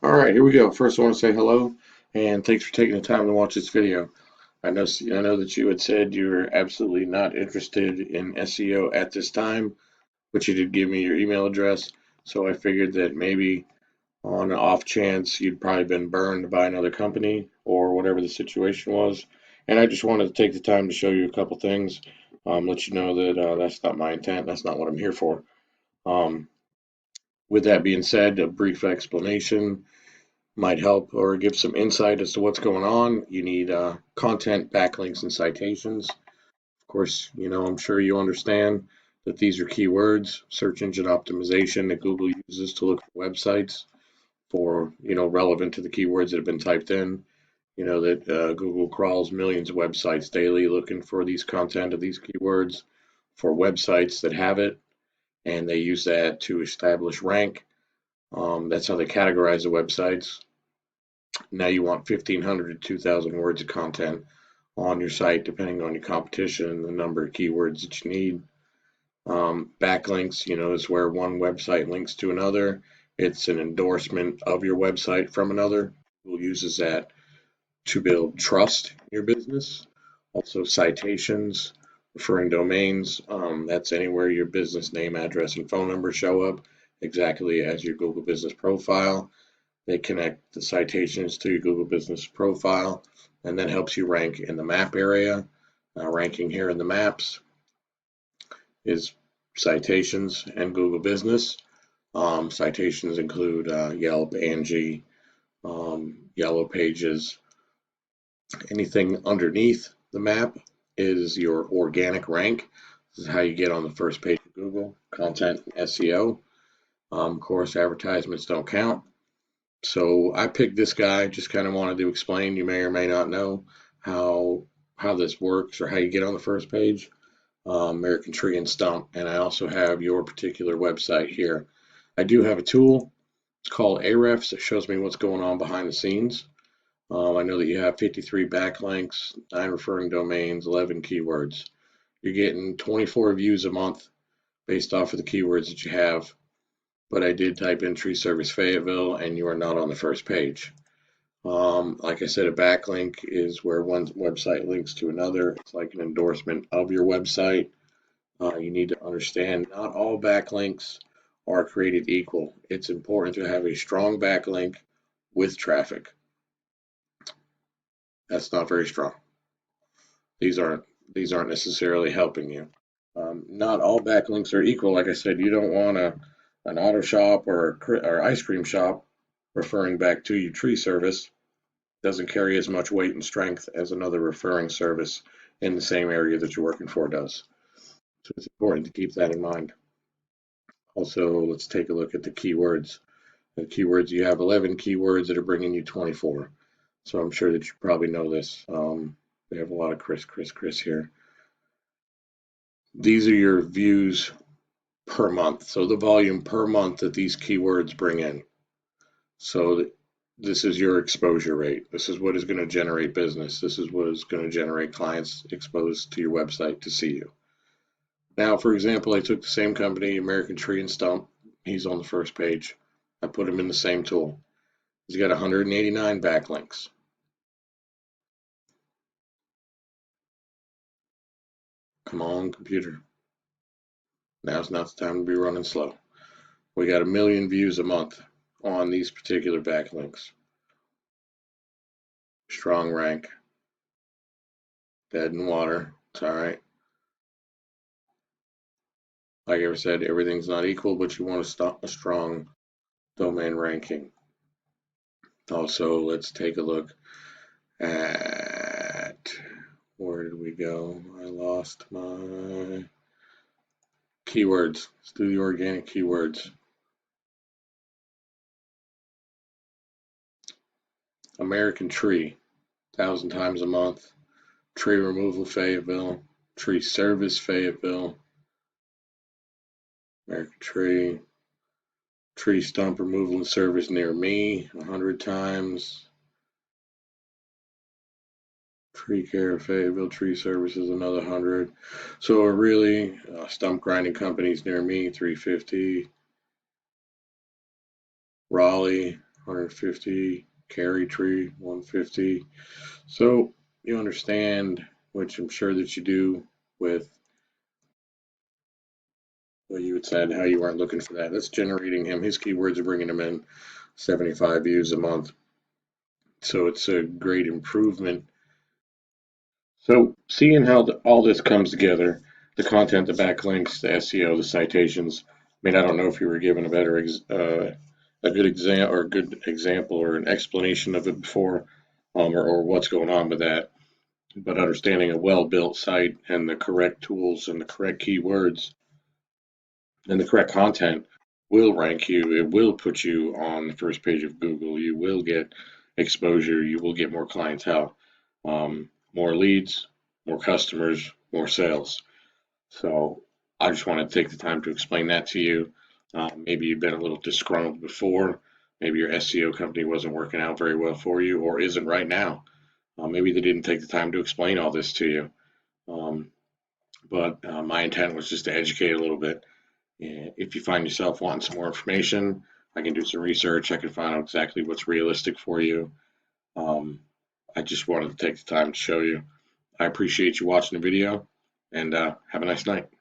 All right, here we go. First, I want to say hello and thanks for taking the time to watch this video. I know that you had said you were absolutely not interested in SEO at this time, but you did give me your email address, so I figured that maybe on an off chance you'd probably been burned by another company or whatever the situation was. And I just wanted to take the time to show you a couple things, let you know that that's not my intent. That's not what I'm here for. Um, with that being said, a brief explanation might help or give some insight as to what's going on. You need content, backlinks, and citations. Of course, I'm sure you understand that these are keywords, search engine optimization that Google uses to look for websites for, relevant to the keywords that have been typed in. You know that Google crawls millions of websites daily looking for these content of these keywords for websites that have it, and they use that to establish rank. That's how they categorize the websites. Now you want 1,500 to 2,000 words of content on your site, depending on your competition and the number of keywords that you need. Backlinks, is where one website links to another. It's an endorsement of your website from another. Google uses that to build trust in your business. Also, citations, referring domains. That's anywhere your business name, address, and phone number show up, exactly as your Google business profile. They connect the citations to your Google Business profile, and that helps you rank in the map area. Ranking here in the maps is citations and Google Business. Citations include Yelp, Angie, Yellow Pages. Anything underneath the map is your organic rank. This is how you get on the first page of Google. Content and SEO. Of course, advertisements don't count. So I picked this guy, just kind of wanted to explain. You may or may not know how this works or how you get on the first page. American Tree and Stump, and I also have your particular website here. I do have a tool. It's called Ahrefs. It shows me what's going on behind the scenes. I know that you have 53 backlinks, 9 referring domains, 11 keywords. You're getting 24 views a month based off of the keywords that you have, but I did type in Tree Service Fayetteville, and you are not on the first page. Like I said, a backlink is where one website links to another. It's like an endorsement of your website. You need to understand not all backlinks are created equal. It's important to have a strong backlink with traffic. That's not very strong. These aren't these aren't necessarily helping you. Not all backlinks are equal. Like I said, you don't want an auto shop or ice cream shop referring back to your tree service. Doesn't carry as much weight and strength as another referring service in the same area that you're working for does. So it's important to keep that in mind. Also, let's take a look at the keywords. The keywords, you have 11 keywords that are bringing you 24. So I'm sure that you probably know this. We have a lot of Chris here. These are your views per month. So the volume per month that these keywords bring in. So this is your exposure rate. This is what is going to generate business. This is what is going to generate clients exposed to your website to see you. Now, for example, I took the same company, American Tree and Stump. He's on the first page. I put him in the same tool. He's got 189 backlinks. Come on, computer. Now's not the time to be running slow. We got 1 million views a month on these particular backlinks. Strong rank. Dead in water. It's all right. Like I said, everything's not equal, but you want to stop a strong domain ranking. Also, let's take a look at where did we go? I lost my keywords. Let's do the organic keywords. American Tree, 1,000 times a month. Tree removal Fayetteville. Tree service Fayetteville. American Tree. Tree stump removal and service near me, 100 times. Tree care Fayetteville. Tree services, another 100. So really, stump grinding companies near me, 350. Raleigh, 150, carry tree, 150. So you understand, which I'm sure that you do, with what you had said, how you weren't looking for that. That's generating him. His keywords are bringing him in 75 views a month. So it's a great improvement. So seeing how all this comes together, the content, the backlinks, the SEO, the citations. I mean, I don't know if you were given a better, a good example or a good example or an explanation of it before, or what's going on with that. But understanding a well-built site and the correct tools and the correct keywords and the correct content will rank you. It will put you on the first page of Google. You will get exposure. You will get more clientele, more leads, more customers, more sales. So I just want to take the time to explain that to you. Maybe you've been a little disgruntled before. Maybe your SEO company wasn't working out very well for you or isn't right now. Maybe they didn't take the time to explain all this to you. Um, but my intent was just to educate a little bit. If you find yourself wanting some more information, I can do some research. I can find out exactly what's realistic for you. Um, I just wanted to take the time to show you. I appreciate you watching the video, and have a nice night.